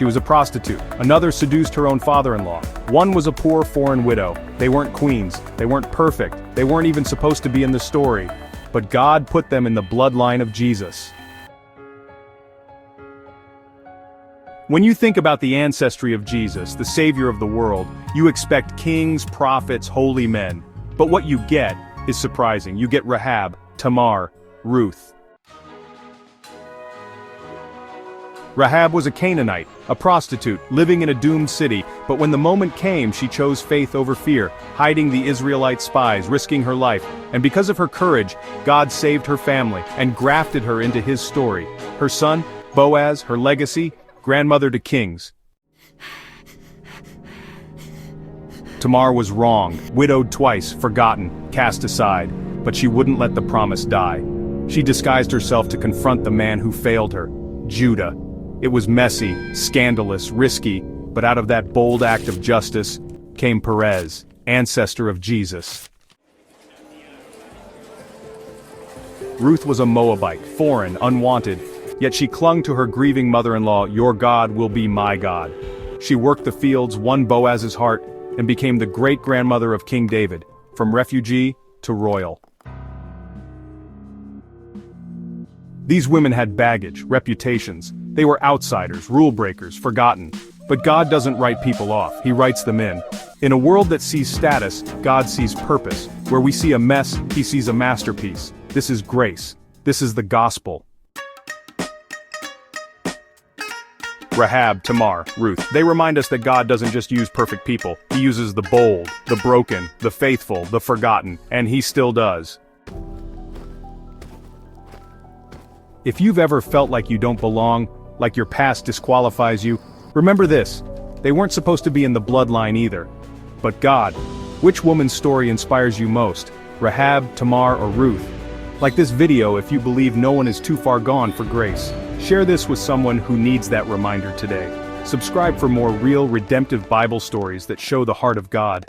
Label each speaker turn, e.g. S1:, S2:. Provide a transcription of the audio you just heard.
S1: She was a prostitute. Another seduced her own father-in-law. One was a poor foreign widow. They weren't queens. They weren't perfect. They weren't even supposed to be in the story. But God put them in the bloodline of Jesus. When you think about the ancestry of Jesus, the Savior of the world, you expect kings, prophets, holy men. But what you get is surprising. You get Rahab, Tamar, Ruth. Rahab was a Canaanite, a prostitute, living in a doomed city, but when the moment came she chose faith over fear, hiding the Israelite spies, risking her life, and because of her courage, God saved her family, and grafted her into his story. Her son, Boaz, her legacy, grandmother to kings. Tamar was wronged, widowed twice, forgotten, cast aside, but she wouldn't let the promise die. She disguised herself to confront the man who failed her, Judah. It was messy, scandalous, risky, but out of that bold act of justice came Perez, ancestor of Jesus. Ruth was a Moabite, foreign, unwanted, yet she clung to her grieving mother-in-law. Your God will be my God. She worked the fields, won Boaz's heart, and became the great-grandmother of King David, from refugee to royal. These women had baggage, reputations. They were outsiders, rule breakers, forgotten. But God doesn't write people off, He writes them in. In a world that sees status, God sees purpose. Where we see a mess, He sees a masterpiece. This is grace. This is the gospel. Rahab, Tamar, Ruth. They remind us that God doesn't just use perfect people. He uses the bold, the broken, the faithful, the forgotten, and He still does. If you've ever felt like you don't belong, like your past disqualifies you, remember this: they weren't supposed to be in the bloodline either. But God, which woman's story inspires you most? Rahab, Tamar, or Ruth? Like this video if you believe no one is too far gone for grace. Share this with someone who needs that reminder today. Subscribe for more real, redemptive Bible stories that show the heart of God.